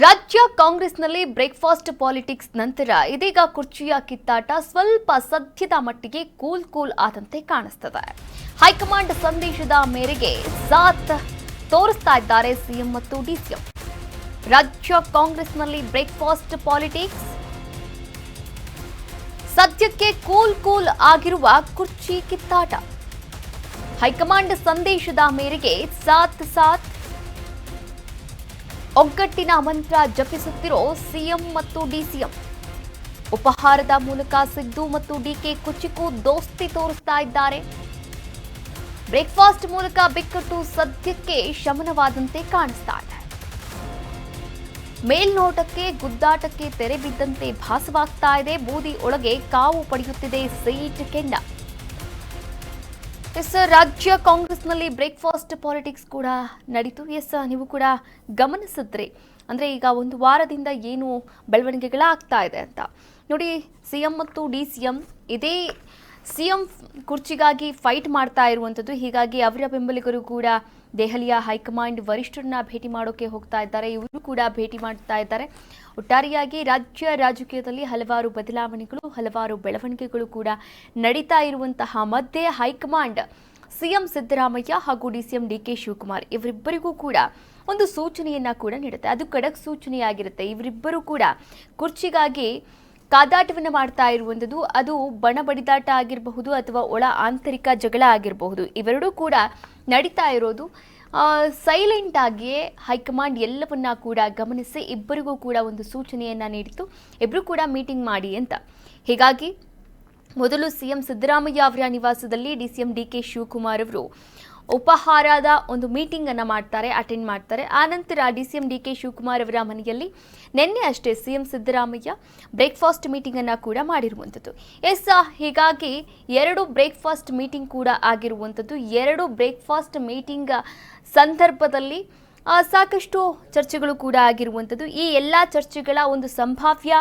ರಾಜ್ಯ ಕಾಂಗ್ರೆಸ್ನಲ್ಲಿ breakfast politics ನಂತರ ಇದೀಗ ಕುರ್ಚಿಯ ಕಿತ್ತಾಟ ಸ್ವಲ್ಪ ಸದ್ಯದ ಮಟ್ಟಿಗೆ ಕೂಲ್ ಆದಂತೆ ಕಾಣಿಸ್ತದೆ. ಹೈಕಮಾಂಡ್ ಸಂದೇಶದ ಮೇರೆಗೆ ಸಾಥ್ ತೋರಿಸ್ತಾ ಇದ್ದಾರೆ ಸಿಎಂ ಮತ್ತು ಡಿಸಿಎಂ. ರಾಜ್ಯ ಕಾಂಗ್ರೆಸ್ನಲ್ಲಿ ಬ್ರೇಕ್ಫಾಸ್ಟ್ ಪಾಲಿಟಿಕ್ಸ್ ಸದ್ಯಕ್ಕೆ ಕೂಲ್ ಆಗಿರುವ ಕುರ್ಚಿ ಕಿತ್ತಾಟ. ಹೈಕಮಾಂಡ್ ಸಂದೇಶದ ಮೇರೆಗೆ ಸಾಥ್ ಒಗ್ಗಟ್ಟಿನ ಮಂತ್ರ ಜಪಿಸುತ್ತಿರೋ ಸಿಎಂ ಮತ್ತು ಡಿಸಿಎಂ. ಉಪಹಾರದ ಮೂಲಕ ಸಿದ್ದು ಮತ್ತು ಡಿಕೆ ಕುಚಿಕು ದೋಸ್ತಿ ತೋರಿಸ್ತಾ ಇದ್ದಾರೆ. ಬ್ರೇಕ್ಫಾಸ್ಟ್ ಮೂಲಕ ಬಿಕ್ಕಟ್ಟು ಸದ್ಯಕ್ಕೆ ಶಮನವಾದಂತೆ ಕಾಣಿಸ್ತಾ ಇದೆ. ಮೇಲ್ನೋಟಕ್ಕೆ ಗುದ್ದಾಟಕ್ಕೆ ತೆರೆ ಬಿದ್ದಂತೆ ಭಾಸವಾಗ್ತಾ ಇದೆ. ಬೂದಿ ಒಳಗೆ ಕಾವು ಪಡೆಯುತ್ತಿದೆ ಸೀಟ್ ಕೆಂಡ. ರಾಜ್ಯ ಕಾಂಗ್ರೆಸ್ನಲ್ಲಿ ಬ್ರೇಕ್ಫಾಸ್ಟ್ ಪಾಲಿಟಿಕ್ಸ್ ಕೂಡ ನಡೀತು. ನೀವು ಕೂಡ ಗಮನಿಸಿದ್ರಿ. ಅಂದರೆ ಈಗ ಒಂದು ವಾರದಿಂದ ಏನು ಬೆಳವಣಿಗೆಗಳಾಗ್ತಾ ಇದೆ ಅಂತ ನೋಡಿ. ಸಿಎಂ ಮತ್ತು ಡಿಸಿಎಂ ಇದೇ ಸಿಎಂ ಕುರ್ಚಿಗಾಗಿ ಫೈಟ್ ಮಾಡ್ತಾ ಇರುವಂಥದ್ದು. ಹೀಗಾಗಿ ಅವರ ಬೆಂಬಲಿಗರು ಕೂಡ ದೆಹಲಿಯ ಹೈಕಮಾಂಡ್ ವರಿಷ್ಠರನ್ನ ಭೇಟಿ ಮಾಡೋಕೆ ಹೋಗ್ತಾ ಇದ್ದಾರೆ. ಇವರು ಕೂಡ ಭೇಟಿ ಮಾಡ್ತಾ ಇದ್ದಾರೆ. ಒಟ್ಟಾರೆಯಾಗಿ ರಾಜ್ಯ ರಾಜಕೀಯದಲ್ಲಿ ಹಲವಾರು ಬದಲಾವಣೆಗಳು, ಹಲವಾರು ಬೆಳವಣಿಗೆಗಳು ಕೂಡ ನಡೀತಾ ಇರುವಂತಹ ಮಧ್ಯೆ ಹೈಕಮಾಂಡ್ ಸಿಎಂ ಸಿದ್ದರಾಮಯ್ಯ ಹಾಗೂ ಡಿಸಿಎಂ ಡಿಕೆ ಶಿವಕುಮಾರ್ ಇವರಿಬ್ಬರಿಗೂ ಕೂಡ ಒಂದು ಸೂಚನೆಯನ್ನ ಕೂಡ ನೀಡುತ್ತೆ. ಅದು ಖಡಕ್ ಸೂಚನೆಯಾಗಿರುತ್ತೆ. ಇವರಿಬ್ಬರು ಕೂಡ ಕುರ್ಚಿಗಾಗಿ ಕಾದಾಟವನ್ನು ಮಾಡ್ತಾ ಇರುವಂಥದ್ದು. ಅದು ಬಣ ಬಡಿದಾಟ ಆಗಿರಬಹುದು ಅಥವಾ ಒಳ ಆಂತರಿಕ ಜಗಳ ಆಗಿರಬಹುದು. ಇವೆರಡೂ ಕೂಡ ನಡೀತಾ ಇರೋದು ಸೈಲೆಂಟ್ ಆಗಿಯೇ ಹೈಕಮಾಂಡ್ ಎಲ್ಲವನ್ನ ಕೂಡ ಗಮನಿಸಿ ಇಬ್ಬರಿಗೂ ಕೂಡ ಒಂದು ಸೂಚನೆಯನ್ನ ನೀಡಿತು. ಇಬ್ಬರು ಕೂಡ ಮೀಟಿಂಗ್ ಮಾಡಿ ಅಂತ. ಹೀಗಾಗಿ ಮೊದಲು ಸಿಎಂ ಸಿದ್ದರಾಮಯ್ಯ ಅವರ ನಿವಾಸದಲ್ಲಿ ಡಿಸಿಎಂ ಡಿಕೆ ಶಿವಕುಮಾರ್ ಅವರು ಉಪಹಾರದ ಒಂದು ಮೀಟಿಂಗ್ ಅನ್ನ ಅಟೆಂಡ್ ಮಾಡ್ತಾರೆ. ಆನಂತರ ಡಿಸಿಎಂ ಡಿಕೆ ಶಿವಕುಮಾರ್ ಅವರ ಮನೆಯಲ್ಲಿ ನಿನ್ನೆ ಅಷ್ಟೇ ಸಿಎಂ ಸಿದ್ದರಾಮಯ್ಯ ಬ್ರೇಕ್ಫಾಸ್ಟ್ ಮೀಟಿಂಗ್ ಅನ್ನ ಕೂಡ ಮಾಡಿರುವಂಥದ್ದು. ಹೀಗಾಗಿ ಎರಡು ಬ್ರೇಕ್ಫಾಸ್ಟ್ ಮೀಟಿಂಗ್ ಕೂಡ ಆಗಿರುವಂಥದ್ದು. ಎರಡು ಬ್ರೇಕ್ಫಾಸ್ಟ್ ಮೀಟಿಂಗ್ ಸಂದರ್ಭದಲ್ಲಿ ಸಾಕಷ್ಟು ಚರ್ಚೆಗಳು ಕೂಡ ಆಗಿರುವಂಥದ್ದು. ಈ ಎಲ್ಲ ಚರ್ಚೆಗಳ ಒಂದು ಸಂಭಾವ್ಯ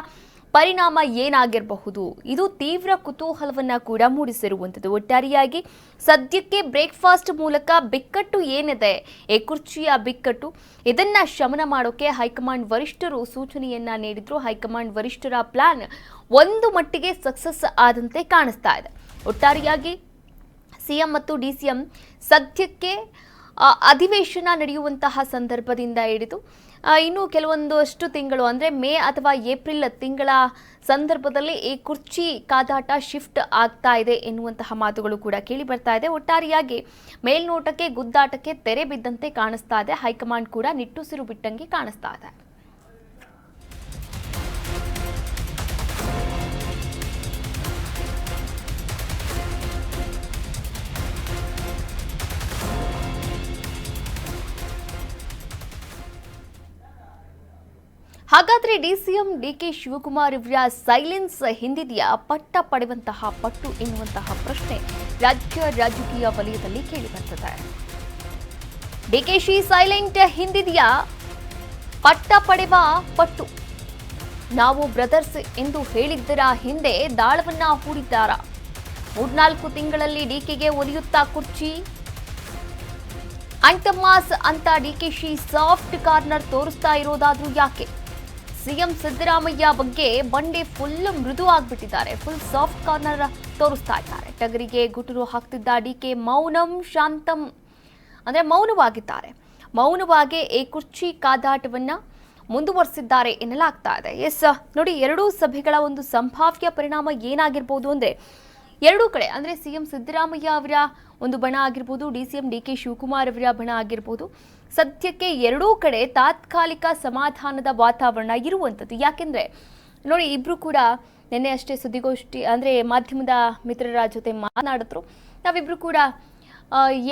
ಪರಿಣಾಮ ಏನಾಗಿರಬಹುದು, ಇದು ತೀವ್ರ ಕುತೂಹಲವನ್ನ ಕೂಡ ಮೂಡಿಸಿರುವಂಥದ್ದು. ಒಟ್ಟಾರೆಯಾಗಿ ಸದ್ಯಕ್ಕೆ ಬ್ರೇಕ್ಫಾಸ್ಟ್ ಮೂಲಕ ಬಿಕ್ಕಟ್ಟು ಏನಿದೆ, ಕುರ್ಚಿಯ ಬಿಕ್ಕಟ್ಟು, ಇದನ್ನ ಶಮನ ಮಾಡೋಕೆ ಹೈಕಮಾಂಡ್ ವರಿಷ್ಠರು ಸೂಚನೆಯನ್ನ ನೀಡಿದ್ರು. ಹೈಕಮಾಂಡ್ ವರಿಷ್ಠರ ಪ್ಲಾನ್ ಒಂದು ಮಟ್ಟಿಗೆ ಸಕ್ಸಸ್ ಆದಂತೆ ಕಾಣಿಸ್ತಾ ಇದೆ. ಒಟ್ಟಾರೆಯಾಗಿ ಸಿಎಂ ಮತ್ತು ಡಿಸಿಎಂ ಸದ್ಯಕ್ಕೆ ಅಧಿವೇಶನ ನಡೆಯುವಂತಹ ಸಂದರ್ಭದಿಂದ ಹಿಡಿದು ಇನ್ನು ಕೆಲವೊಂದಷ್ಟು ತಿಂಗಳು ಅಂದರೆ ಮೇ ಅಥವಾ ಏಪ್ರಿಲ್ ತಿಂಗಳ ಸಂದರ್ಭದಲ್ಲಿ ಈ ಕುರ್ಚಿ ಕಾದಾಟ ಶಿಫ್ಟ್ ಆಗ್ತಾ ಇದೆ ಎನ್ನುವಂತಹ ಮಾತುಗಳು ಕೂಡ ಕೇಳಿ ಬರ್ತಾ ಇದೆ. ಒಟ್ಟಾರೆಯಾಗಿ ಮೇಲ್ನೋಟಕ್ಕೆ ಗುದ್ದಾಟಕ್ಕೆ ತೆರೆ ಬಿದ್ದಂತೆ ಕಾಣಿಸ್ತಾ ಇದೆ. ಹೈಕಮಾಂಡ್ ಕೂಡ ನಿಟ್ಟುಸಿರು ಬಿಟ್ಟಂಗೆ ಕಾಣಿಸ್ತಾ ಇದೆ. ಹಾಗಾದ್ರೆ ಡಿಸಿಎಂ ಡಿಕೆ ಶಿವಕುಮಾರ್ ಅವರ ಸೈಲೆನ್ಸ್ ಹಿಂದಿದೆಯಾ, ಪಟ್ಟ ಪಡೆಯುವಂತಹ ಪಟ್ಟು ಎನ್ನುವಂತಹ ಪ್ರಶ್ನೆ ರಾಜ್ಯ ರಾಜಕೀಯ ವಲಯದಲ್ಲಿ ಕೇಳಿಬರ್ತದೆ. ಡಿಕೆಶಿ ಸೈಲೆಂಟ್ ಹಿಂದಿದೆಯಾ, ಪಟ್ಟ ಪಡೆವ ಪಟ್ಟು? ನಾವು ಬ್ರದರ್ಸ್ ಎಂದು ಹೇಳಿದ್ದರ ಹಿಂದೆ ದಾಳವನ್ನ ಹೂಡಿದ್ದಾರ? 3-4 ತಿಂಗಳಲ್ಲಿ ಡಿಕೆಗೆ ಒಲಿಯುತ್ತಾ ಕುರ್ಚಿ? ಅಂಟಮಾಸ್ ಅಂತ ಡಿಕೆಶಿ ಸಾಫ್ಟ್ ಕಾರ್ನರ್ ತೋರಿಸ್ತಾ ಇರೋದಾದ್ರೂ ಯಾಕೆ? ಸಿಎಂ ಸಿದ್ದರಾಮಯ್ಯ ಬಗ್ಗೆ ಬಂಡೆ ಫುಲ್ ಮೃದು ಆಗ್ಬಿಟ್ಟಿದ್ದಾರೆ. ಫುಲ್ ಸಾಫ್ಟ್ ಕಾರ್ನರ್ ತೋರಿಸ್ತಾ ಇದ್ದಾರೆ. ಟಗರಿಗೆ ಗುಟುರು ಹಾಕ್ತಿದ್ದ ಡಿಕೆ ಮೌನಂ ಶಾಂತಂ ಅಂದ್ರೆ ಮೌನವಾಗಿದ್ದಾರೆ. ಮೌನವಾಗಿ ಕುರ್ಚಿ ಕಾದಾಟವನ್ನ ಮುಂದುವರಿಸಿದ್ದಾರೆ ಎನ್ನಲಾಗ್ತಾ ಇದೆ. ನೋಡಿ, ಎರಡೂ ಸಭೆಗಳ ಒಂದು ಸಂಭಾವ್ಯ ಪರಿಣಾಮ ಏನಾಗಿರ್ಬೋದು ಅಂದ್ರೆ ಎರಡೂ ಕಡೆ ಅಂದರೆ ಸಿಎಂ ಸಿದ್ದರಾಮಯ್ಯ ಅವರ ಒಂದು ಬಣ ಆಗಿರ್ಬೋದು, ಡಿಸಿಎಂ ಡಿಕೆ ಶಿವಕುಮಾರ್ ಅವರ ಬಣ ಆಗಿರ್ಬೋದು, ಸದ್ಯಕ್ಕೆ ಎರಡೂ ಕಡೆ ತಾತ್ಕಾಲಿಕ ಸಮಾಧಾನದ ವಾತಾವರಣ ಇರುವಂಥದ್ದು. ಯಾಕೆಂದ್ರೆ ನೋಡಿ, ಇಬ್ರು ಕೂಡ ನಿನ್ನೆ ಅಷ್ಟೇ ಸುದ್ದಿಗೋಷ್ಠಿ ಅಂದರೆ ಮಾಧ್ಯಮದ ಮಿತ್ರರ ಜೊತೆ ಮಾತನಾಡಿದ್ರು. ನಾವಿಬ್ರು ಕೂಡ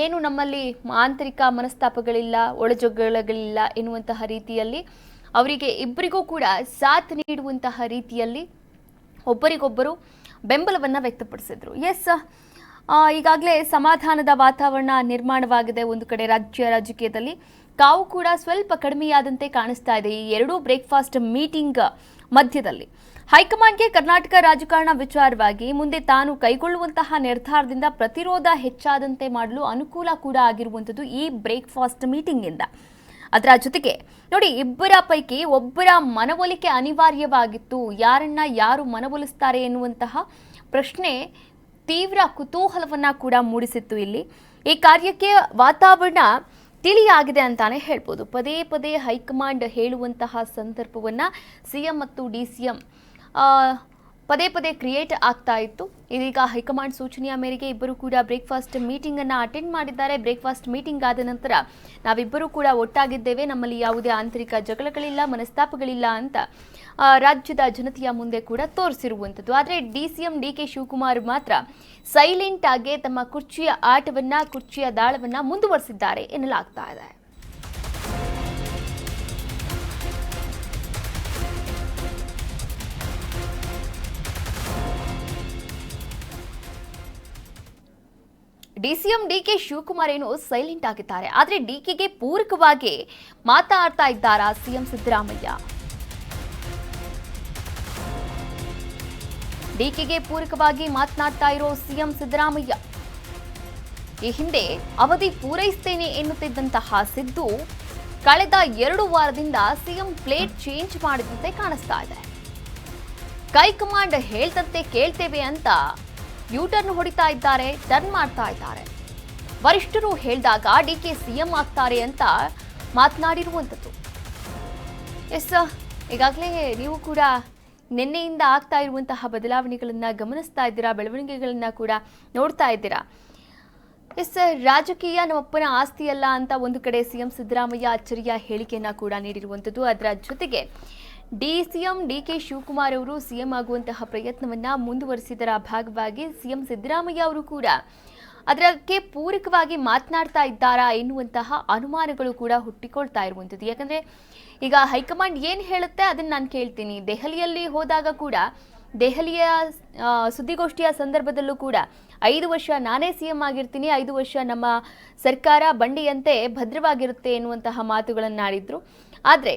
ಏನು ನಮ್ಮಲ್ಲಿ ಆಂತರಿಕ ಮನಸ್ತಾಪಗಳಿಲ್ಲ, ಒಳಜಗಳಗಳಿಲ್ಲ ಎನ್ನುವಂತಹ ರೀತಿಯಲ್ಲಿ ಅವರಿಗೆ ಇಬ್ಬರಿಗೂ ಕೂಡ ಸಾಥ್ ನೀಡುವಂತಹ ರೀತಿಯಲ್ಲಿ ಒಬ್ಬರಿಗೊಬ್ಬರು ಬೆಂಬಲವನ್ನು ವ್ಯಕ್ತಪಡಿಸಿದ್ರು. ಈಗಾಗಲೇ ಸಮಾಧಾನದ ವಾತಾವರಣ ನಿರ್ಮಾಣವಾಗಿದೆ. ಒಂದು ಕಡೆ ರಾಜ್ಯ ರಾಜಕೀಯದಲ್ಲಿ ಕಾವು ಕೂಡ ಸ್ವಲ್ಪ ಕಡಿಮೆಯಾದಂತೆ ಕಾಣಿಸ್ತಾ ಇದೆ ಈ ಎರಡೂ ಬ್ರೇಕ್ಫಾಸ್ಟ್ ಮೀಟಿಂಗ್ ಮಧ್ಯದಲ್ಲಿ. ಹೈಕಮಾಂಡ್ಗೆ ಕರ್ನಾಟಕ ರಾಜಕಾರಣ ವಿಚಾರವಾಗಿ ಮುಂದೆ ತಾನು ಕೈಗೊಳ್ಳುವಂತಹ ನಿರ್ಧಾರದಿಂದ ಪ್ರತಿರೋಧ ಹೆಚ್ಚಾದಂತೆ ಮಾಡಲು ಅನುಕೂಲ ಕೂಡ ಆಗಿರುವಂಥದ್ದು ಈ ಬ್ರೇಕ್ಫಾಸ್ಟ್ ಮೀಟಿಂಗ್ ಇಂದ. ಅದರ ಜೊತೆಗೆ ನೋಡಿ, ಇಬ್ಬರ ಪೈಕಿ ಒಬ್ಬರ ಮನವೊಲಿಕೆ ಅನಿವಾರ್ಯವಾಗಿತ್ತು. ಯಾರನ್ನ ಯಾರು ಮನವೊಲಿಸ್ತಾರೆ ಎನ್ನುವಂತಹ ಪ್ರಶ್ನೆ ತೀವ್ರ ಕುತೂಹಲವನ್ನ ಕೂಡ ಮೂಡಿಸಿತ್ತು. ಇಲ್ಲಿ ಈ ಕಾರ್ಯಕ್ಕೆ ವಾತಾವರಣ ತಿಳಿಯಾಗಿದೆ ಅಂತಾನೆ ಹೇಳ್ಬೋದು. ಪದೇ ಪದೇ ಹೈಕಮಾಂಡ್ ಹೇಳುವಂತಹ ಸಂದರ್ಭವನ್ನ ಸಿಎಂ ಮತ್ತು ಡಿಸಿಎಂ ಪದೇ ಪದೇ ಕ್ರಿಯೇಟ್ ಆಗ್ತಾ ಇತ್ತು. ಇದೀಗ ಹೈಕಮಾಂಡ್ ಸೂಚನೆಯ ಮೇರೆಗೆ ಇಬ್ಬರು ಕೂಡ ಬ್ರೇಕ್ಫಾಸ್ಟ್ ಮೀಟಿಂಗ್ ಅನ್ನ ಅಟೆಂಡ್ ಮಾಡಿದ್ದಾರೆ. ಬ್ರೇಕ್ಫಾಸ್ಟ್ ಮೀಟಿಂಗ್ ಆದ ನಂತರ ನಾವಿಬ್ಬರು ಕೂಡ ಒಟ್ಟಾಗಿದ್ದೇವೆ, ನಮ್ಮಲ್ಲಿ ಯಾವುದೇ ಆಂತರಿಕ ಜಗಳಗಳಿಲ್ಲ, ಮನಸ್ತಾಪಗಳಿಲ್ಲ ಅಂತ ರಾಜ್ಯದ ಜನತೆಯ ಮುಂದೆ ಕೂಡ ತೋರಿಸಿರುವಂಥದ್ದು. ಆದರೆ ಡಿಸಿಎಂ ಡಿಕೆ ಶಿವಕುಮಾರ್ ಮಾತ್ರ ಸೈಲೆಂಟ್ ಆಗಿ ತಮ್ಮ ಕುರ್ಚಿಯ ಆಟವನ್ನ, ಕುರ್ಚಿಯ ದಾಳವನ್ನ ಮುಂದುವರೆಸಿದ್ದಾರೆ ಎನ್ನಲಾಗ್ತಾ ಇದೆ. ಡಿಸಿಎಂ ಡಿಕೆ ಶಿವಕುಮಾರ್ ಏನು ಸೈಲೆಂಟ್ ಆಗಿದ್ದಾರೆ, ಆದರೆ ಡಿಕೆಗೆ ಪೂರಕವಾಗಿ ಮಾತಾಡ್ತಾ ಇದ್ದಾರಾ ಸಿಎಂ ಸಿದ್ದರಾಮಯ್ಯ? ಡಿಕೆಗೆ ಪೂರಕವಾಗಿ ಮಾತನಾಡ್ತಾ ಇರೋ ಸಿಎಂ ಸಿದ್ದರಾಮಯ್ಯ ಈ ಹಿಂದೆ ಅವಧಿ ಪೂರೈಸ್ತೇನೆ ಎನ್ನುತ್ತಿದ್ದಂತಹ ಸಿದ್ದು ಕಳೆದ 2 ವಾರದಿಂದ ಸಿಎಂ ಪ್ಲೇಟ್ ಚೇಂಜ್ ಮಾಡಿದಂತೆ ಕಾಣಿಸ್ತಾ ಇದೆ. ಹೈಕಮಾಂಡ್ ಹೇಳ್ದಂತೆ ಕೇಳ್ತೇವೆ ಅಂತ ಯೂಟರ್ನ್ ಹೊಡಿತಾ ಇದ್ದಾರೆ, ಟರ್ನ್ ಮಾಡ್ತಾ ಇದ್ದಾರೆ. ವರಿಷ್ಠರು ಹೇಳಿದಾಗ ಡಿಕೆ ಸಿಎಂ ಆಗ್ತಾರೆ ಅಂತ ಮಾತನಾಡಿರುವಂಥದ್ದು. ಈಗಾಗಲೇ ನೀವು ಕೂಡ ನಿನ್ನೆಯಿಂದ ಆಗ್ತಾ ಇರುವಂತಹ ಬದಲಾವಣೆಗಳನ್ನ ಗಮನಿಸ್ತಾ ಇದ್ದೀರಾ, ಬೆಳವಣಿಗೆಗಳನ್ನ ಕೂಡ ನೋಡ್ತಾ ಇದ್ದೀರಾ. ರಾಜಕೀಯ ನಮ್ಮಪ್ಪನ ಆಸ್ತಿ ಅಲ್ಲ ಅಂತ ಒಂದು ಕಡೆ ಸಿಎಂ ಸಿದ್ದರಾಮಯ್ಯ ಅಚ್ಚರಿಯ ಹೇಳಿಕೆಯನ್ನ ಕೂಡ ನೀಡಿರುವಂಥದ್ದು. ಅದರ ಜೊತೆಗೆ ಡಿಸಿಎಂ ಡಿಕೆ ಶಿವಕುಮಾರ್ ಅವರು ಸಿಎಂ ಆಗುವಂತಹ ಪ್ರಯತ್ನವನ್ನ ಮುಂದುವರಿಸಿದರ ಭಾಗವಾಗಿ ಸಿಎಂ ಸಿದ್ದರಾಮಯ್ಯ ಅವರು ಕೂಡ ಅದಕ್ಕೆ ಪೂರಕವಾಗಿ ಮಾತನಾಡ್ತಾ ಇದ್ದಾರಾ ಎನ್ನುವಂತಹ ಅನುಮಾನಗಳು ಕೂಡ ಹುಟ್ಟಿಕೊಳ್ತಾ ಇರುವಂಥದ್ದು. ಯಾಕಂದ್ರೆ ಈಗ ಹೈಕಮಾಂಡ್ ಏನು ಹೇಳುತ್ತೆ ಅದನ್ನು ನಾನು ಕೇಳ್ತೀನಿ. ದೆಹಲಿಯಲ್ಲಿ ಹೋದಾಗ ಕೂಡ, ದೆಹಲಿಯ ಸುದ್ದಿಗೋಷ್ಠಿಯ ಸಂದರ್ಭದಲ್ಲೂ ಕೂಡ 5 ವರ್ಷ ನಾನೇ ಸಿಎಂ ಆಗಿರ್ತೀನಿ, 5 ವರ್ಷ ನಮ್ಮ ಸರ್ಕಾರ ಬಂಡಿಯಂತೆ ಭದ್ರವಾಗಿರುತ್ತೆ ಎನ್ನುವಂತಹ ಮಾತುಗಳನ್ನಾಡಿದ್ರು. ಆದರೆ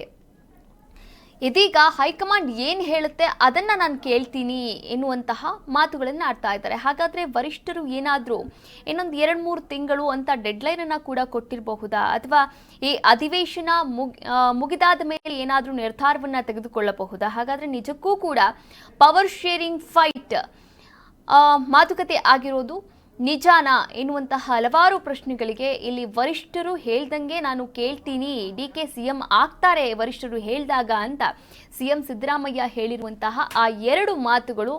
ಇದೀಗ ಹೈಕಮಾಂಡ್ ಏನು ಹೇಳುತ್ತೆ ಅದನ್ನ ನಾನು ಕೇಳ್ತೀನಿ ಎನ್ನುವಂತಹ ಮಾತುಗಳನ್ನು ಆಡ್ತಾ ಇದ್ದಾರೆ. ಹಾಗಾದ್ರೆ ವರಿಷ್ಠರು ಏನಾದರೂ ಇನ್ನೊಂದು 2-3 ತಿಂಗಳು ಅಂತ ಡೆಡ್ಲೈನ್ ಅನ್ನ ಕೂಡ ಕೊಟ್ಟಿರಬಹುದಾ, ಅಥವಾ ಈ ಅಧಿವೇಶನ ಮುಗಿದಾದ ಮೇಲೆ ಏನಾದರೂ ನಿರ್ಧಾರವನ್ನ ತೆಗೆದುಕೊಳ್ಳಬಹುದಾ? ಹಾಗಾದ್ರೆ ನಿಜಕ್ಕೂ ಕೂಡ ಪವರ್ ಶೇರಿಂಗ್ ಫೈಟ್ ಮಾತುಕತೆ ಆಗಿರೋದು ನಿಜಾನ ಎನ್ನುವಂತಹ ಹಲವಾರು ಪ್ರಶ್ನೆಗಳಿಗೆ ಇಲ್ಲಿ ವರಿಷ್ಠರು ಹೇಳ್ದಂಗೆ ನಾನು ಕೇಳ್ತೀನಿ, ಡಿಕೆ ಸಿಎಂ ಆಗ್ತಾರೆ ವರಿಷ್ಠರು ಹೇಳಿದಾಗ ಅಂತ ಸಿಎಂ ಸಿದ್ದರಾಮಯ್ಯ ಹೇಳಿರುವಂತಹ ಆ 2 ಮಾತುಗಳು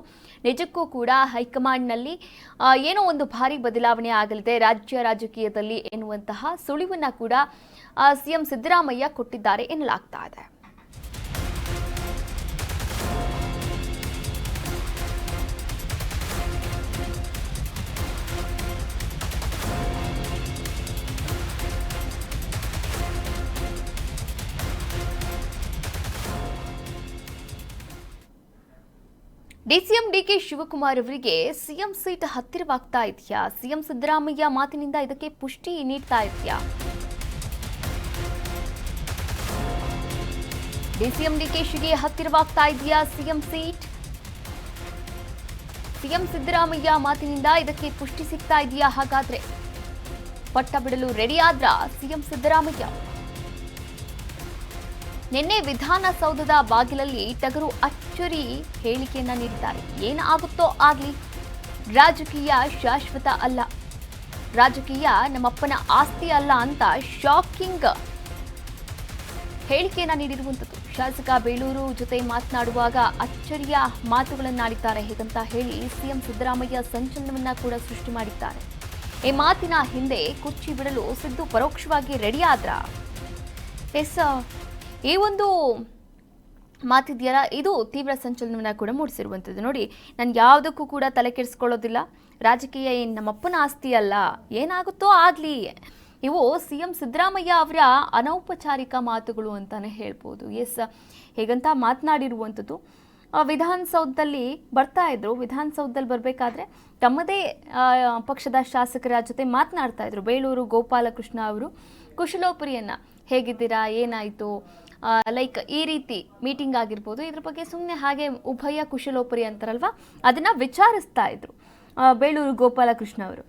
ನಿಜಕ್ಕೂ ಕೂಡ ಹೈಕಮಾಂಡ್ನಲ್ಲಿ ಏನೋ ಒಂದು ಭಾರಿ ಬದಲಾವಣೆ ಆಗಲಿದೆ ರಾಜ್ಯ ರಾಜಕೀಯದಲ್ಲಿ ಎನ್ನುವಂತಹ ಸುಳಿವನ್ನ ಕೂಡ ಸಿಎಂ ಸಿದ್ದರಾಮಯ್ಯ ಕೊಟ್ಟಿದ್ದಾರೆ ಎನ್ನಲಾಗ್ತಾ ಇದೆ. ಡಿಸಿಎಂ ಡಿಕೆ ಶಿವಕುಮಾರ್ ಅವರಿಗೆ ಸಿಎಂ ಸೀಟ್ ಹತ್ತಿರವಾಗ್ತಾ ಇದೆಯಾ? ಸಿಎಂ ಸಿದ್ದರಾಮಯ್ಯ ಮಾತಿನಿಂದ ಇದಕ್ಕೆ ಪುಷ್ಟಿ ನೀಡ್ತಾ ಇದೆಯಾ? ಡಿಸಿಎಂ ಡಿಕೆಶಿಗೆ ಹತ್ತಿರವಾಗ್ತಾ ಇದೆಯಾ ಸಿಎಂ ಸೀಟ್? ಸಿಎಂ ಸಿದ್ದರಾಮಯ್ಯ ಮಾತಿನಿಂದ ಇದಕ್ಕೆ ಪುಷ್ಟಿ ಸಿಗ್ತಾ ಇದೆಯಾ? ಹಾಗಾದ್ರೆ ಪಟ್ಟ ಬಿಡಲು ರೆಡಿ ಆದ್ರ ಸಿಎಂ ಸಿದ್ದರಾಮಯ್ಯ? ನಿನ್ನೆ ವಿಧಾನಸೌಧದ ಬಾಗಿಲಲ್ಲಿ ಟಗರು ಅಚ್ಚರಿ ಹೇಳಿಕೆಯನ್ನ ನೀಡಿದ್ದಾರೆ. ಏನಾಗುತ್ತೋ ಆಗ್ಲಿ, ರಾಜಕೀಯ ಶಾಶ್ವತ ಅಲ್ಲ, ರಾಜಕೀಯ ನಮ್ಮಪ್ಪನ ಆಸ್ತಿ ಅಲ್ಲ ಅಂತ ಶಾಕಿಂಗ್ ಹೇಳಿಕೆಯನ್ನ ನೀಡಿರುವಂಥದ್ದು. ಶಾಸಕ ಬೇಳೂರು ಜೊತೆ ಮಾತನಾಡುವಾಗ ಅಚ್ಚರಿಯ ಮಾತುಗಳನ್ನಾಡಿದ್ದಾರೆ ಹೇಗಂತ ಹೇಳಿ ಸಿಎಂ ಸಿದ್ದರಾಮಯ್ಯ ಸಂಚಲನವನ್ನ ಕೂಡ ಸೃಷ್ಟಿ ಮಾಡಿದ್ದಾರೆ. ಈ ಮಾತಿನ ಹಿಂದೆ ಕುರ್ಚಿ ಬಿಡಲು ಸಿದ್ದು ಪರೋಕ್ಷವಾಗಿ ರೆಡಿ ಆದ್ರ? ಈ ಒಂದು ಮಾತಿದೆಯಲ್ಲ, ಇದು ತೀವ್ರ ಸಂಚಲನವನ್ನ ಕೂಡ ಮೂಡಿಸಿರುವಂಥದ್ದು. ನೋಡಿ, ನಾನು ಯಾವುದಕ್ಕೂ ಕೂಡ ತಲೆ ಕೆಡಿಸ್ಕೊಳ್ಳೋದಿಲ್ಲ, ರಾಜಕೀಯ ಏನು ನಮ್ಮಪ್ಪನ ಆಸ್ತಿ ಅಲ್ಲ, ಏನಾಗುತ್ತೋ ಆಗಲಿ. ಇವು ಸಿಎಂ ಸಿದ್ದರಾಮಯ್ಯ ಅವರ ಅನೌಪಚಾರಿಕ ಮಾತುಗಳು ಅಂತಾನೆ ಹೇಳ್ಬೋದು. ಹೇಗಂತ ಮಾತನಾಡಿರುವಂಥದ್ದು. ವಿಧಾನಸೌಧದಲ್ಲಿ ಬರ್ತಾ ಇದ್ರು, ವಿಧಾನಸೌಧದಲ್ಲಿ ಬರಬೇಕಾದ್ರೆ ತಮ್ಮದೇ ಪಕ್ಷದ ಶಾಸಕರ ಜೊತೆ ಮಾತನಾಡ್ತಾ ಇದ್ರು. ಬೇಳೂರು ಗೋಪಾಲಕೃಷ್ಣ ಅವರು ಕುಶಲೋಪರಿಯನ್ನ, ಹೇಗಿದ್ದೀರಾ, ಏನಾಯಿತು, ಲೈಕ್ ಈ ರೀತಿ ಮೀಟಿಂಗ್ ಆಗಿರ್ಬೋದು, ಇದ್ರ ಬಗ್ಗೆ ಸುಮ್ಮನೆ ಹಾಗೆ ಉಭಯ ಕುಶಲೋಪರಿ ಅಂತಾರಲ್ವಾ, ಅದನ್ನ ವಿಚಾರಿಸ್ತಾ ಇದ್ರು ಬೇಳೂರು ಗೋಪಾಲಕೃಷ್ಣ ಅವರು.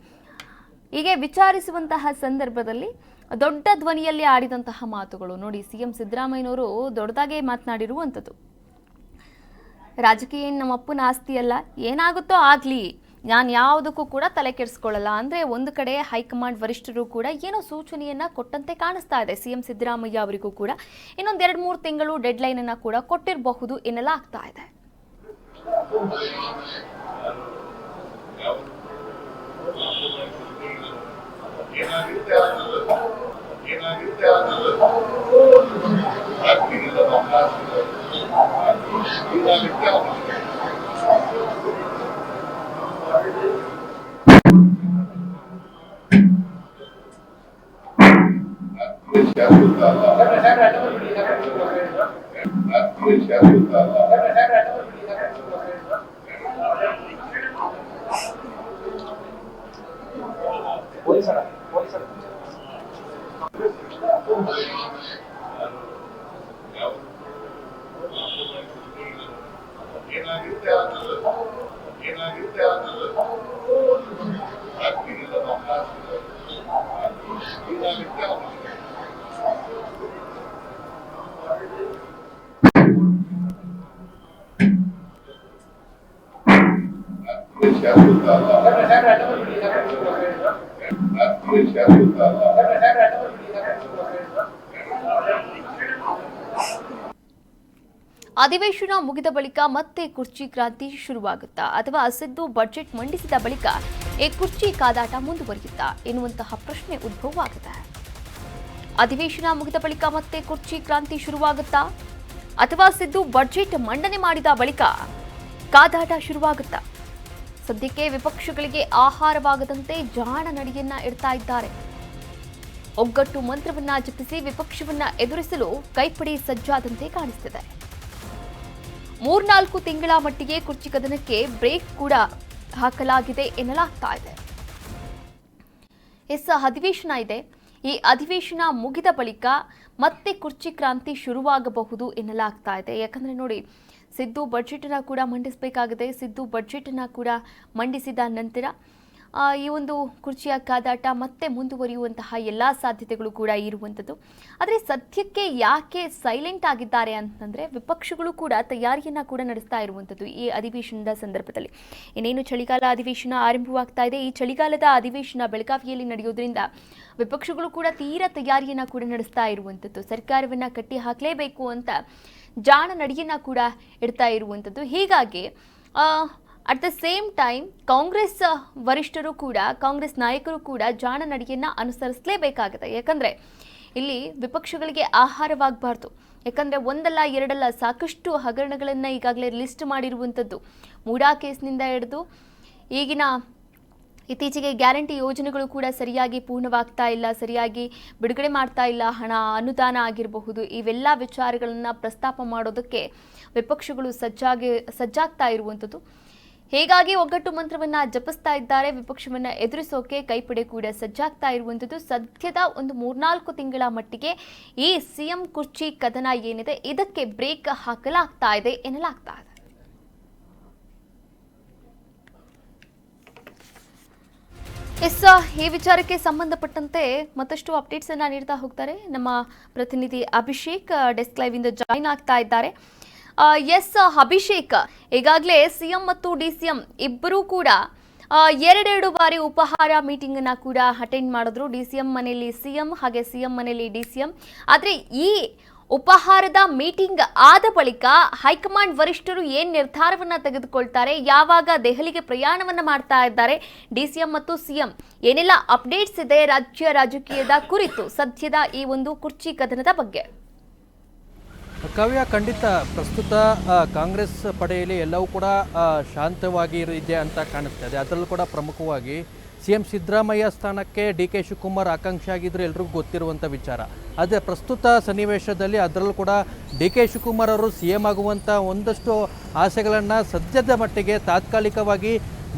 ಹೀಗೆ ವಿಚಾರಿಸುವಂತಹ ಸಂದರ್ಭದಲ್ಲಿ ದೊಡ್ಡ ಧ್ವನಿಯಲ್ಲಿ ಆಡಿದಂತಹ ಮಾತುಗಳು ನೋಡಿ. ಸಿಎಂ ಸಿದ್ದರಾಮಯ್ಯನವರು ದೊಡ್ಡದಾಗೆ ಮಾತನಾಡಿರುವಂಥದ್ದು. ರಾಜಕೀಯ ನಮ್ಮ ಅಪ್ಪನ ಆಸ್ತಿ ಅಲ್ಲ, ಏನಾಗುತ್ತೋ ಆಗಲಿ, ನಾನು ಯಾವುದಕ್ಕೂ ಕೂಡ ತಲೆ ಕೆಡಿಸ್ಕೊಳ್ಳಲ್ಲ ಅಂದರೆ ಒಂದು ಕಡೆ ಹೈಕಮಾಂಡ್ ವರಿಷ್ಠರು ಕೂಡ ಏನೋ ಸೂಚನೆಯನ್ನು ಕೊಟ್ಟಂತೆ ಕಾಣಿಸ್ತಾ ಇದೆ. ಸಿಎಂ ಸಿದ್ದರಾಮಯ್ಯ ಅವರಿಗೂ ಕೂಡ ಇನ್ನೊಂದು 2-3 ತಿಂಗಳು ಡೆಡ್ಲೈನನ್ನು ಕೂಡ ಕೊಟ್ಟಿರಬಹುದು ಎನ್ನಲಾಗ್ತಾ ಇದೆ. ಅಧಿವೇಶನ ಮುಗಿದ ಬಳಿಕ ಮತ್ತೆ ಕುರ್ಚಿ ಕ್ರಾಂತಿ ಶುರುವಾಗುತ್ತಾ ಅಥವಾ ಸಿದ್ದು ಬಜೆಟ್ ಮಂಡಿಸಿದ ಬಳಿಕ ಈ ಕುರ್ಚಿ ಕಾದಾಟ ಮುಂದುವರಿಯುತ್ತಾ ಎನ್ನುವಂತಹ ಪ್ರಶ್ನೆ ಉದ್ಭವವಾಗಿದೆ. ಅಧಿವೇಶನ ಮುಗಿದ ಬಳಿಕ ಮತ್ತೆ ಕುರ್ಚಿ ಕ್ರಾಂತಿ ಶುರುವಾಗುತ್ತಾ ಅಥವಾ ಸಿದ್ದು ಬಜೆಟ್ ಮಂಡನೆ ಮಾಡಿದ ಬಳಿಕ ಕಾದಾಟ ಶುರುವಾಗುತ್ತಾ? ಸದ್ಯಕ್ಕೆ ವಿಪಕ್ಷಗಳಿಗೆ ಆಹಾರವಾಗದಂತೆ ಜಾಣ ನಡೆಯನ್ನ ಇಡ್ತಾ ಇದ್ದಾರೆ. ಒಗ್ಗಟ್ಟು ಮಂತ್ರವನ್ನ ಜಪಿಸಿ ವಿಪಕ್ಷವನ್ನ ಎದುರಿಸಲು ಕೈಪಡಿ ಸಜ್ಜಾದಂತೆ ಕಾಣಿಸುತ್ತಿದೆ. 3-4 ತಿಂಗಳ ಮಟ್ಟಿಗೆ ಕುರ್ಚಿ ಕದನಕ್ಕೆ ಬ್ರೇಕ್ ಕೂಡ ಹಾಕಲಾಗಿದೆ ಎನ್ನಲಾಗ್ತಾ ಇದೆ. ಅಧಿವೇಶನ ಇದೆ. ಈ ಅಧಿವೇಶನ ಮುಗಿದ ಬಳಿಕ ಮತ್ತೆ ಕುರ್ಚಿ ಕ್ರಾಂತಿ ಶುರುವಾಗಬಹುದು ಎನ್ನಲಾಗ್ತಾ ಇದೆ. ಯಾಕಂದ್ರೆ ನೋಡಿ, ಸಿದ್ದು ಬಜೆಟ್ ಅನ್ನ ಕೂಡ ಮಂಡಿಸಬೇಕಾಗಿದೆ. ಸಿದ್ದು ಬಜೆಟ್ ಅನ್ನ ಕೂಡ ಮಂಡಿಸಿದ ನಂತರ ಈ ಒಂದು ಕುರ್ಚಿಯ ಕಾದಾಟ ಮತ್ತೆ ಮುಂದುವರಿಯುವಂತಹ ಎಲ್ಲಾ ಸಾಧ್ಯತೆಗಳು ಕೂಡ ಇರುವಂಥದ್ದು. ಆದರೆ ಸದ್ಯಕ್ಕೆ ಯಾಕೆ ಸೈಲೆಂಟ್ ಆಗಿದ್ದಾರೆ ಅಂತಂದ್ರೆ, ವಿಪಕ್ಷಗಳು ಕೂಡ ತಯಾರಿಯನ್ನ ಕೂಡ ನಡೆಸ್ತಾ ಇರುವಂಥದ್ದು ಈ ಅಧಿವೇಶನದ ಸಂದರ್ಭದಲ್ಲಿ. ಇನ್ನೇನು ಚಳಿಗಾಲ ಅಧಿವೇಶನ ಆರಂಭವಾಗ್ತಾ ಇದೆ. ಈ ಚಳಿಗಾಲದ ಅಧಿವೇಶನ ಬೆಳಗಾವಿಯಲ್ಲಿ ನಡೆಯೋದ್ರಿಂದ ವಿಪಕ್ಷಗಳು ಕೂಡ ತೀರಾ ತಯಾರಿಯನ್ನ ಕೂಡ ನಡೆಸ್ತಾ ಇರುವಂಥದ್ದು. ಸರ್ಕಾರವನ್ನ ಕಟ್ಟಿ ಹಾಕಲೇಬೇಕು ಅಂತ ಜಾಣ ನಡೆಯನ್ನ ಕೂಡ ಇಡ್ತಾ ಇರುವಂಥದ್ದು. ಹೀಗಾಗಿ at the same time Congress ವರಿಷ್ಠರು ಕೂಡ, ಕಾಂಗ್ರೆಸ್ ನಾಯಕರು ಕೂಡ ಜಾಣ ನಡೆಯನ್ನ ಅನುಸರಿಸಲೇಬೇಕಾಗಿದೆ. ಯಾಕಂದ್ರೆ ಇಲ್ಲಿ ವಿಪಕ್ಷಗಳಿಗೆ ಆಹಾರವಾಗಬಾರ್ದು. ಯಾಕಂದ್ರೆ ಒಂದಲ್ಲ ಎರಡಲ್ಲ ಸಾಕಷ್ಟು ಹಗರಣಗಳನ್ನು ಈಗಾಗಲೇ ಲಿಸ್ಟ್ ಮಾಡಿರುವಂಥದ್ದು. ಮೂಡಾ ಕೇಸ್ನಿಂದ ಹಿಡಿದು ಈಗಿನ ಇತ್ತೀಚೆಗೆ ಗ್ಯಾರಂಟಿ ಯೋಜನೆಗಳು ಕೂಡ ಸರಿಯಾಗಿ ಪೂರ್ಣವಾಗ್ತಾ ಇಲ್ಲ, ಸರಿಯಾಗಿ ಬಿಡುಗಡೆ ಮಾಡ್ತಾ ಇಲ್ಲ, ಹಣ ಅನುದಾನ ಆಗಿರಬಹುದು. ಇವೆಲ್ಲ ವಿಚಾರಗಳನ್ನು ಪ್ರಸ್ತಾಪ ಮಾಡೋದಕ್ಕೆ ವಿಪಕ್ಷಗಳು ಸಜ್ಜಾಗ್ತಾ ಇರುವಂಥದ್ದು. ಹೀಗಾಗಿ ಒಗ್ಗಟ್ಟು ಮಂತ್ರವನ್ನ ಜಪಿಸ್ತಾ ಇದ್ದಾರೆ. ವಿಪಕ್ಷವನ್ನ ಎದುರಿಸೋಕೆ ಕೈಪಡೆ ಕೂಡ ಸಜ್ಜಾಗ್ತಾ ಇರುವಂಥದ್ದು. ಸದ್ಯದ ಒಂದು 3-4 ತಿಂಗಳ ಮಟ್ಟಿಗೆ ಈ ಸಿಎಂ ಕುರ್ಚಿ ಕದನ ಏನಿದೆ ಇದಕ್ಕೆ ಬ್ರೇಕ್ ಹಾಕಲಾಗ್ತಾ ಇದೆ ಎನ್ನಲಾಗ್ತಾ ಇದೆ. ಈ ವಿಚಾರಕ್ಕೆ ಸಂಬಂಧಪಟ್ಟಂತೆ ಮತ್ತಷ್ಟು ಅಪ್ಡೇಟ್ಸ್ ಅನ್ನ ನೀಡ್ತಾ ಹೋಗ್ತಾರೆ ನಮ್ಮ ಪ್ರತಿನಿಧಿ ಅಭಿಷೇಕ್. ಡೆಸ್ಕ್ ಲೈವ್ ಇಂದ ಜಾಯಿನ್ ಆಗ್ತಾ ಇದ್ದಾರೆ. ಅಭಿಷೇಕ್, ಈಗಾಗಲೇ ಸಿಎಂ ಮತ್ತು ಡಿಸಿಎಂ ಇಬ್ಬರೂ ಕೂಡ 2 ಬಾರಿ ಉಪಹಾರ ಮೀಟಿಂಗ್ ಅನ್ನ ಕೂಡ ಅಟೆಂಡ್ ಮಾಡಿದ್ರು. ಡಿಸಿಎಂ ಮನೆಯಲ್ಲಿ ಸಿಎಂ ಹಾಗೆ ಸಿಎಂ ಮನೆಯಲ್ಲಿ ಡಿಸಿಎಂ. ಆದರೆ ಈ ಉಪಹಾರದ ಮೀಟಿಂಗ್ ಆದ ಬಳಿಕ ಹೈಕಮಾಂಡ್ ವರಿಷ್ಠರು ಏನ್ ನಿರ್ಧಾರವನ್ನ ತೆಗೆದುಕೊಳ್ತಾರೆ, ಯಾವಾಗ ದೆಹಲಿಗೆ ಪ್ರಯಾಣವನ್ನ ಮಾಡ್ತಾ ಇದ್ದಾರೆ ಡಿಸಿಎಂ ಮತ್ತು ಸಿಎಂ, ಏನೆಲ್ಲ ಅಪ್ಡೇಟ್ಸ್ ಇದೆ ರಾಜ್ಯ ರಾಜಕೀಯದ ಕುರಿತು ಸದ್ಯದ ಈ ಒಂದು ಕುರ್ಚಿ ಕದನದ ಬಗ್ಗೆ? ಕಾವ್ಯ, ಖಂಡಿತ ಪ್ರಸ್ತುತ ಕಾಂಗ್ರೆಸ್ ಪಡೆಯಲ್ಲಿ ಎಲ್ಲವೂ ಕೂಡ ಶಾಂತವಾಗಿ ಇದೆ ಅಂತ ಕಾಣಿಸ್ತಾ ಅದರಲ್ಲೂ ಕೂಡ ಪ್ರಮುಖವಾಗಿ ಸಿಎಂ ಸಿದ್ದರಾಮಯ್ಯ ಸ್ಥಾನಕ್ಕೆ ಡಿ.ಕೆ. ಶಿವಕುಮಾರ್ ಆಕಾಂಕ್ಷಿ ಆಗಿದ್ರು ಎಲ್ರಿಗೂ ಗೊತ್ತಿರುವಂಥ ವಿಚಾರ. ಆದರೆ ಪ್ರಸ್ತುತ ಸನ್ನಿವೇಶದಲ್ಲಿ ಅದರಲ್ಲೂ ಕೂಡ ಡಿ.ಕೆ. ಶಿವಕುಮಾರ್ ಅವರು ಸಿಎಂ ಆಗುವಂಥ ಒಂದಷ್ಟು ಆಸೆಗಳನ್ನು ಸದ್ಯದ ಮಟ್ಟಿಗೆ ತಾತ್ಕಾಲಿಕವಾಗಿ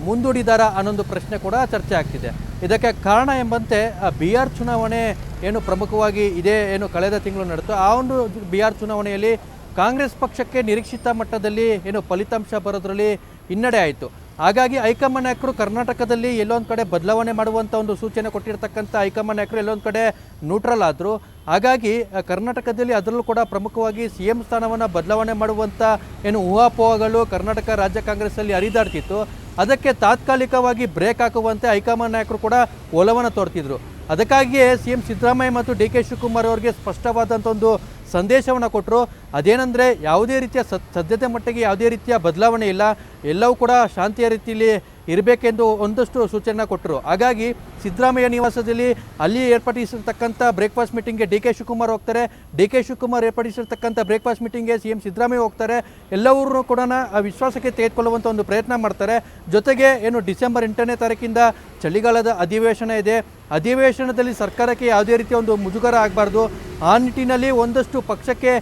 ಮುಂದೂಡಿದಾರ ಅನ್ನೊಂದು ಪ್ರಶ್ನೆ ಕೂಡ ಚರ್ಚೆ ಆಗ್ತಿದೆ. ಇದಕ್ಕೆ ಕಾರಣ ಎಂಬಂತೆ ಬಿಹಾರ್ ಚುನಾವಣೆ ಏನು ಪ್ರಮುಖವಾಗಿ ಇದೇ ಏನು ಕಳೆದ ತಿಂಗಳು ನಡೆಯಿತು, ಆ ಒಂದು ಬಿಹಾರ್ ಚುನಾವಣೆಯಲ್ಲಿ ಕಾಂಗ್ರೆಸ್ ಪಕ್ಷಕ್ಕೆ ನಿರೀಕ್ಷಿತ ಮಟ್ಟದಲ್ಲಿ ಏನು ಫಲಿತಾಂಶ ಬರೋದ್ರಲ್ಲಿ ಹಿನ್ನಡೆ ಆಯಿತು. ಹಾಗಾಗಿ ಹೈಕಮಾಂಡ್ ನಾಯಕರು ಕರ್ನಾಟಕದಲ್ಲಿ ಎಲ್ಲೊಂದು ಕಡೆ ಬದಲಾವಣೆ ಮಾಡುವಂಥ ಒಂದು ಸೂಚನೆ ಕೊಟ್ಟಿರ್ತಕ್ಕಂಥ ಹೈಕಮಾಂಡ್ ನಾಯಕರು ಎಲ್ಲೊಂದು ಕಡೆ ನ್ಯೂಟ್ರಲ್ ಆದರು. ಹಾಗಾಗಿ ಕರ್ನಾಟಕದಲ್ಲಿ ಅದರಲ್ಲೂ ಕೂಡ ಪ್ರಮುಖವಾಗಿ CM ಸ್ಥಾನವನ್ನು ಬದಲಾವಣೆ ಮಾಡುವಂಥ ಏನು ಊಹಾಪೋಹಗಳು ಕರ್ನಾಟಕ ರಾಜ್ಯ ಕಾಂಗ್ರೆಸ್ಸಲ್ಲಿ ಹರಿದಾಡ್ತಿತ್ತು. ಅದಕ್ಕೆ ತಾತ್ಕಾಲಿಕವಾಗಿ ಬ್ರೇಕ್ ಹಾಕುವಂತೆ ಹೈಕಮಾಂಡ್ ನಾಯಕರು ಕೂಡ ಒಲವನ್ನು ತೋರ್ತಿದ್ರು. ಅದಕ್ಕಾಗಿಯೇ CM ಸಿದ್ದರಾಮಯ್ಯ ಮತ್ತು DK ಶಿವಕುಮಾರ್ ಅವರಿಗೆ ಸ್ಪಷ್ಟವಾದಂಥ ಒಂದು ಸಂದೇಶವನ್ನು ಕೊಟ್ಟರು. ಅದೇನೆಂದರೆ ಯಾವುದೇ ರೀತಿಯ ಸದ್ಯತೆ ಮಟ್ಟಿಗೆ ಯಾವುದೇ ರೀತಿಯ ಬದಲಾವಣೆ ಇಲ್ಲ, ಎಲ್ಲವೂ ಕೂಡ ಶಾಂತಿಯ ರೀತಿಯಲ್ಲಿ ಇರಬೇಕೆಂದು ಒಂದಷ್ಟು ಸೂಚನೆ ಕೊಟ್ಟರು. ಹಾಗಾಗಿ ಸಿದ್ದರಾಮಯ್ಯ ನಿವಾಸದಲ್ಲಿ ಅಲ್ಲಿ ಏರ್ಪಡಿಸಿರ್ತಕ್ಕಂಥ ಬ್ರೇಕ್ಫಾಸ್ಟ್ ಮೀಟಿಂಗ್ಗೆ DK ಶಿವಕುಮಾರ್ ಹೋಗ್ತಾರೆ, DK ಶಿವಕುಮಾರ್ ಏರ್ಪಡಿಸಿರ್ತಕ್ಕಂಥ ಬ್ರೇಕ್ಫಾಸ್ಟ್ ಮೀಟಿಂಗ್ಗೆ CM ಸಿದ್ದರಾಮಯ್ಯ ಹೋಗ್ತಾರೆ. ಎಲ್ಲರೂ ಕೂಡ ವಿಶ್ವಾಸಕ್ಕೆ ತೆಗೆದುಕೊಳ್ಳುವಂಥ ಒಂದು ಪ್ರಯತ್ನ ಮಾಡ್ತಾರೆ. ಜೊತೆಗೆ ಏನು ಡಿಸೆಂಬರ್ 8ನೇ ತಾರೀಕಿಂದ ಚಳಿಗಾಲದ ಅಧಿವೇಶನ ಇದೆ. ಅಧಿವೇಶನದಲ್ಲಿ ಸರ್ಕಾರಕ್ಕೆ ಯಾವುದೇ ರೀತಿಯ ಒಂದು ಮುಜುಗರ ಆಗಬಾರ್ದು. ಆ ನಿಟ್ಟಿನಲ್ಲಿ ಒಂದಷ್ಟು ಪಕ್ಷಕ್ಕೆ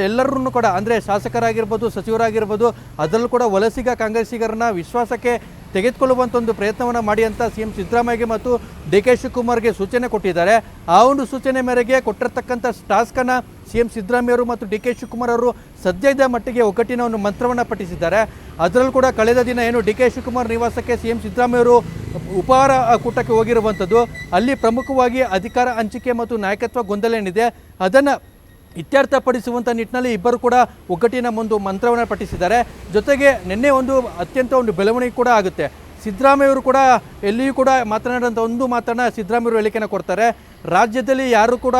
ಎಲ್ಲರನ್ನೂ ಕೂಡ ಅಂದರೆ ಶಾಸಕರಾಗಿರ್ಬೋದು, ಸಚಿವರಾಗಿರ್ಬೋದು, ಅದರಲ್ಲೂ ಕೂಡ ವಲಸಿಗ ಕಾಂಗ್ರೆಸ್ಸಿಗರನ್ನ ವಿಶ್ವಾಸಕ್ಕೆ ತೆಗೆದುಕೊಳ್ಳುವಂಥ ಒಂದು ಪ್ರಯತ್ನವನ್ನು ಮಾಡಿ ಅಂತ CM ಸಿದ್ದರಾಮಯ್ಯಗೆ ಮತ್ತು DK ಶಿವಕುಮಾರ್ಗೆ ಸೂಚನೆ ಕೊಟ್ಟಿದ್ದಾರೆ. ಆ ಒಂದು ಸೂಚನೆ ಮೇರೆಗೆ ಕೊಟ್ಟಿರ್ತಕ್ಕಂಥ ಟಾಸ್ಕನ್ನು CM ಸಿದ್ದರಾಮಯ್ಯವರು ಮತ್ತು DK ಶಿವಕುಮಾರ್ ಅವರು ಸದ್ಯದ ಮಟ್ಟಿಗೆ ಒಗ್ಗಟ್ಟಿನ ಒಂದು ಮಂತ್ರವನ್ನು ಪಠಿಸಿದ್ದಾರೆ. ಅದರಲ್ಲೂ ಕೂಡ ಕಳೆದ ದಿನ ಏನು DK ಶಿವಕುಮಾರ್ ನಿವಾಸಕ್ಕೆ CM ಸಿದ್ದರಾಮಯ್ಯವರು ಉಪಹಾರ ಕೂಟಕ್ಕೆ ಹೋಗಿರುವಂಥದ್ದು, ಅಲ್ಲಿ ಪ್ರಮುಖವಾಗಿ ಅಧಿಕಾರ ಹಂಚಿಕೆ ಮತ್ತು ನಾಯಕತ್ವ ಗೊಂದಲ ಏನಿದೆ ಅದನ್ನು ಇತ್ಯರ್ಥಪಡಿಸುವಂಥ ನಿಟ್ಟಿನಲ್ಲಿ ಇಬ್ಬರು ಕೂಡ ಒಗ್ಗಟ್ಟಿನ ಒಂದು ಮಂತ್ರವನ್ನು ಪಠಿಸಿದ್ದಾರೆ. ಜೊತೆಗೆ ನಿನ್ನೆ ಒಂದು ಅತ್ಯಂತ ಒಂದು ಬೆಳವಣಿಗೆ ಕೂಡ ಆಗುತ್ತೆ. ಸಿದ್ದರಾಮಯ್ಯವರು ಕೂಡ ಎಲ್ಲಿಯೂ ಕೂಡ ಮಾತನಾಡುವಂಥ ಒಂದು ಮಾತನ್ನು ಸಿದ್ದರಾಮಯ್ಯವರು ಹೇಳಿಕೆಯನ್ನು ಕೊಡ್ತಾರೆ. ರಾಜ್ಯದಲ್ಲಿ ಯಾರು ಕೂಡ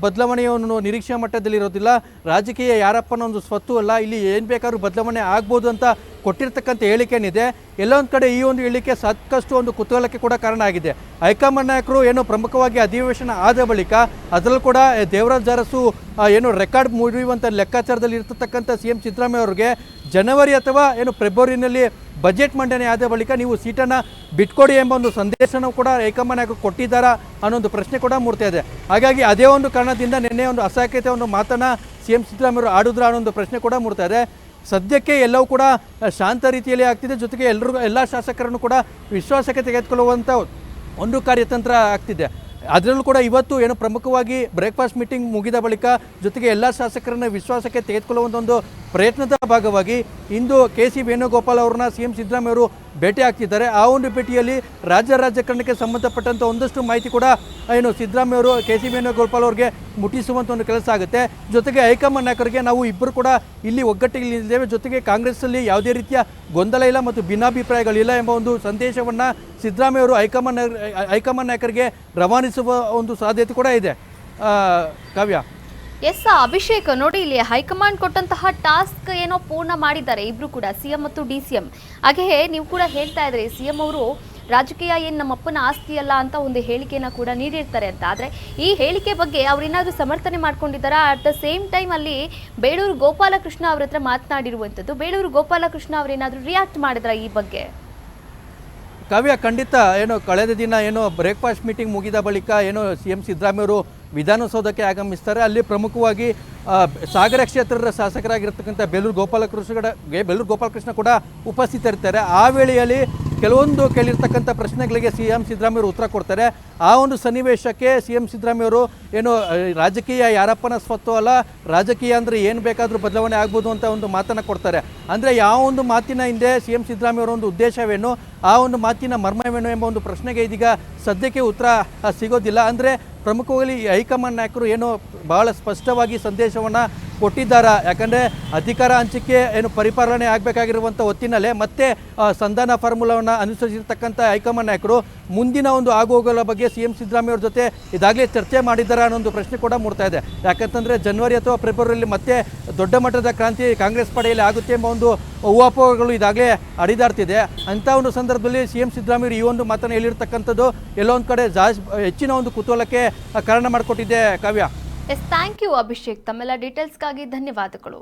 ಬದಲಾವಣೆಯನ್ನು ನಿರೀಕ್ಷೆ ಮಟ್ಟದಲ್ಲಿ ಇರೋದಿಲ್ಲ, ರಾಜಕೀಯ ಯಾರಪ್ಪನ ಒಂದು ಸ್ವತ್ತು ಅಲ್ಲ, ಇಲ್ಲಿ ಏನು ಬೇಕಾದ್ರೂ ಬದಲಾವಣೆ ಆಗ್ಬೋದು ಅಂತ ಕೊಟ್ಟಿರ್ತಕ್ಕಂಥ ಹೇಳಿಕೆನಿದೆ. ಎಲ್ಲೊಂದು ಕಡೆ ಈ ಒಂದು ಹೇಳಿಕೆ ಸಾಕಷ್ಟು ಒಂದು ಕುತೂಹಲಕ್ಕೆ ಕೂಡ ಕಾರಣ ಆಗಿದೆ. ಹೈಕಮಾಂಡ್ ನಾಯಕರು ಏನು ಪ್ರಮುಖವಾಗಿ ಅಧಿವೇಶನ ಆದ ಬಳಿಕ ಅದರಲ್ಲೂ ಕೂಡ ದೇವರಾಜ್ ಅರಸು ಏನು ರೆಕಾರ್ಡ್ ಮುರಿಯುವಂಥ ಲೆಕ್ಕಾಚಾರದಲ್ಲಿ ಇರ್ತಕ್ಕಂಥ CM ಸಿದ್ದರಾಮಯ್ಯ ಅವರಿಗೆ ಜನವರಿ ಅಥವಾ ಏನು ಫೆಬ್ರವರಿನಲ್ಲಿ ಬಜೆಟ್ ಮಂಡನೆ ಆದ ಬಳಿಕ ನೀವು ಸೀಟನ್ನು ಬಿಟ್ಕೊಡಿ ಎಂಬ ಒಂದು ಸಂದೇಶನೂ ಕೂಡ ಹೈಕಮಾಂಡ್ ನಾಯಕರು ಕೊಟ್ಟಿದ್ದಾರಾ ಅನ್ನೋ ಒಂದು ಪ್ರಶ್ನೆ ಕೂಡ ಮೂಡ್ತಾ ಇದೆ. ಹಾಗಾಗಿ ಅದೇ ಒಂದು ಕಾರಣದಿಂದ ನಿನ್ನೆ ಒಂದು ಅಸಹ್ಯತೆ ಒಂದು ಮಾತನ್ನು CM ಸಿದ್ದರಾಮಯ್ಯವರು ಆಡಿದ್ರ ಅನ್ನೋ ಒಂದು ಪ್ರಶ್ನೆ ಕೂಡ ಮೂಡ್ತಾ ಇದೆ. ಸದ್ಯಕ್ಕೆ ಎಲ್ಲವೂ ಕೂಡ ಶಾಂತ ರೀತಿಯಲ್ಲಿ ಆಗ್ತಿದೆ. ಜೊತೆಗೆ ಎಲ್ಲ ಶಾಸಕರನ್ನು ಕೂಡ ವಿಶ್ವಾಸಕ್ಕೆ ತೆಗೆದುಕೊಳ್ಳುವಂಥ ಒಂದು ಕಾರ್ಯತಂತ್ರ ಆಗ್ತಿದೆ. ಅದರಲ್ಲೂ ಕೂಡ ಇವತ್ತು ಏನು ಪ್ರಮುಖವಾಗಿ ಬ್ರೇಕ್ಫಾಸ್ಟ್ ಮೀಟಿಂಗ್ ಮುಗಿದ ಬಳಿಕ ಜೊತೆಗೆ ಎಲ್ಲ ಶಾಸಕರನ್ನು ವಿಶ್ವಾಸಕ್ಕೆ ತೆಗೆದುಕೊಳ್ಳುವಂಥ ಒಂದು ಪ್ರಯತ್ನದ ಭಾಗವಾಗಿ ಇಂದು KC ವೇಣುಗೋಪಾಲ್ ಅವ್ರನ್ನ CM ಸಿದ್ದರಾಮಯ್ಯ ಅವರು ಭೇಟಿ ಆಗ್ತಿದ್ದಾರೆ. ಆ ಒಂದು ಭೇಟಿಯಲ್ಲಿ ರಾಜ್ಯ ರಾಜಕಾರಣಕ್ಕೆ ಸಂಬಂಧಪಟ್ಟಂಥ ಒಂದಷ್ಟು ಮಾಹಿತಿ ಕೂಡ ಏನು ಸಿದ್ದರಾಮಯ್ಯ ಅವರು KC ವೇಣುಗೋಪಾಲ್ ಅವ್ರಿಗೆ ಮುಟ್ಟಿಸುವಂಥ ಒಂದು ಕೆಲಸ ಆಗುತ್ತೆ. ಜೊತೆಗೆ ಹೈಕಮಾಂಡ್ ನಾಯಕರಿಗೆ ನಾವು ಇಬ್ಬರು ಕೂಡ ಇಲ್ಲಿ ಒಗ್ಗಟ್ಟಿಗಿದ್ದೇವೆ, ಜೊತೆಗೆ ಕಾಂಗ್ರೆಸ್ಸಲ್ಲಿ ಯಾವುದೇ ರೀತಿಯ ಗೊಂದಲ ಇಲ್ಲ ಮತ್ತು ಭಿನ್ನಾಭಿಪ್ರಾಯಗಳಿಲ್ಲ ಎಂಬ ಒಂದು ಸಂದೇಶವನ್ನು ಸಿದ್ದರಾಮಯ್ಯ ಅವರು ಹೈಕಮಾಂಡ್ ನಾಯಕರಿಗೆ ರವಾನಿಸುವ ಒಂದು ಸಾಧ್ಯತೆ ಕೂಡ ಇದೆ. ಕಾವ್ಯ. ಎಸ್ ಅಭಿಷೇಕ್, ನೋಡಿ ಇಲ್ಲಿ ಹೈಕಮಾಂಡ್ ಕೊಟ್ಟಂತಹ ಟಾಸ್ಕ್ ಏನೋ ಪೂರ್ಣ ಮಾಡಿದ್ದಾರೆ ಇಬ್ರು ಕೂಡ, CM ಮತ್ತು DCM. ಹಾಗೆ ನೀವು ಕೂಡ ಹೇಳ್ತಾ ಇದ್ರಿ CM ಅವರು ರಾಜಕೀಯ ಏನು ನಮ್ಮಪ್ಪನ ಆಸ್ತಿ ಅಲ್ಲ ಅಂತ ಒಂದು ಹೇಳಿಕೆನ ಕೂಡ ನೀಡಿರ್ತಾರೆ ಅಂತ. ಆದರೆ ಈ ಹೇಳಿಕೆ ಬಗ್ಗೆ ಅವ್ರೇನಾದರೂ ಸಮರ್ಥನೆ ಮಾಡ್ಕೊಂಡಿದ್ದಾರಾ? ಅಟ್ ದ ಸೇಮ್ ಟೈಮ್ ಅಲ್ಲಿ ಬೇಳೂರು ಗೋಪಾಲಕೃಷ್ಣ ಅವ್ರ ಹತ್ರ ಮಾತನಾಡಿರುವಂಥದ್ದು, ಬೇಳೂರು ಗೋಪಾಲಕೃಷ್ಣ ಅವರೇನಾದರೂ ರಿಯಾಕ್ಟ್ ಮಾಡಿದ್ರ ಈ ಬಗ್ಗೆ? ಕಾವ್ಯ, ಖಂಡಿತ ಏನು ಕಳೆದ ದಿನ ಏನು ಬ್ರೇಕ್ಫಾಸ್ಟ್ ಮೀಟಿಂಗ್ ಮುಗಿದ ಬಳಿಕ ಏನು CM ಸಿದ್ದರಾಮಯ್ಯವರು ವಿಧಾನಸೌಧಕ್ಕೆ ಆಗಮಿಸ್ತಾರೆ. ಅಲ್ಲಿ ಪ್ರಮುಖವಾಗಿ ಸಾಗರ ಕ್ಷೇತ್ರದ ಶಾಸಕರಾಗಿರ್ತಕ್ಕಂಥ ಬೇಳೂರು ಗೋಪಾಲಕೃಷ್ಣ ಕೂಡ ಉಪಸ್ಥಿತರಿರ್ತಾರೆ. ಆ ವೇಳೆಯಲ್ಲಿ ಕೆಲವೊಂದು ಕೇಳಿರ್ತಕ್ಕಂಥ ಪ್ರಶ್ನೆಗಳಿಗೆ CM ಸಿದ್ದರಾಮಯ್ಯವರು ಉತ್ತರ ಕೊಡ್ತಾರೆ. ಆ ಒಂದು ಸನ್ನಿವೇಶಕ್ಕೆ CM ಸಿದ್ದರಾಮಯ್ಯವರು ಏನು ರಾಜಕೀಯ ಯಾರಪ್ಪನ ಸ್ವತ್ತು ಅಲ್ಲ, ರಾಜಕೀಯ ಅಂದರೆ ಏನು ಬೇಕಾದರೂ ಬದಲಾವಣೆ ಆಗ್ಬೋದು ಅಂತ ಒಂದು ಮಾತನ್ನು ಕೊಡ್ತಾರೆ. ಅಂದರೆ ಯಾವ ಒಂದು ಮಾತಿನ ಹಿಂದೆ CM ಸಿದ್ದರಾಮಯ್ಯವರ ಒಂದು ಉದ್ದೇಶವೇನು, ಆ ಒಂದು ಮಾತಿನ ಮರ್ಮವೇನು ಎಂಬ ಒಂದು ಪ್ರಶ್ನೆಗೆ ಇದೀಗ ಸದ್ಯಕ್ಕೆ ಉತ್ತರ ಸಿಗೋದಿಲ್ಲ. ಅಂದರೆ ಪ್ರಮುಖವಾಗಿ ಹೈಕಮಾಂಡ್ ನಾಯಕರು ಏನು ಬಹಳ ಸ್ಪಷ್ಟವಾಗಿ ಸಂದೇಶವನ್ನು ಕೊಟ್ಟಿದ್ದಾರೆ. ಯಾಕಂದರೆ ಅಧಿಕಾರ ಹಂಚಿಕೆ ಏನು ಪರಿಪಾಲನೆ ಆಗಬೇಕಾಗಿರುವಂಥ ಹೊತ್ತಿನಲ್ಲೇ ಮತ್ತೆ ಸಂಧಾನ ಫಾರ್ಮುಲಾವನ್ನು ಅನುಸರಿಸಿರ್ತಕ್ಕಂಥ ಹೈಕಮಾಂಡ್ ನಾಯಕರು ಮುಂದಿನ ಒಂದು ಆಗುಹೋಗುಗಳ ಬಗ್ಗೆ CM ಸಿದ್ದರಾಮಯ್ಯ ಅವ್ರ ಜೊತೆ ಇದಾಗಲೇ ಚರ್ಚೆ ಮಾಡಿದ್ದಾರೆ ಅನ್ನೋ ಒಂದು ಪ್ರಶ್ನೆ ಕೂಡ ಮೂಡ್ತಾ ಇದೆ. ಯಾಕಂತಂದರೆ ಜನವರಿ ಅಥವಾ ಫೆಬ್ರವರಿಯಲ್ಲಿ ಮತ್ತೆ ದೊಡ್ಡ ಮಟ್ಟದ ಕ್ರಾಂತಿ ಕಾಂಗ್ರೆಸ್ ಪಡೆಯಲ್ಲಿ ಆಗುತ್ತೆ ಎಂಬ ಒಂದು ಊಹಾಪೋಹಗಳು ಇದಾಗಲೇ ಹರಿದಾಡ್ತಿದೆ. ಅಂಥ ಒಂದು ಸಂದರ್ಭದಲ್ಲಿ CM ಸಿದ್ದರಾಮಯ್ಯ ಈ ಒಂದು ಮಾತನ್ನು ಹೇಳಿರ್ತಕ್ಕಂಥದ್ದು ಎಲ್ಲೋ ಒಂದು ಕಡೆ ಹೆಚ್ಚಿನ ಒಂದು ಕುತೂಹಲಕ್ಕೆ ಕಾರಣ ಮಾಡಿಕೊಟ್ಟಿದೆ. Kavya. Yes, thank you Abhishek. ತಮ್ಮೆಲ್ಲ ಡೀಟೇಲ್ಸ್ಗಾಗಿ ಧನ್ಯವಾದಗಳು.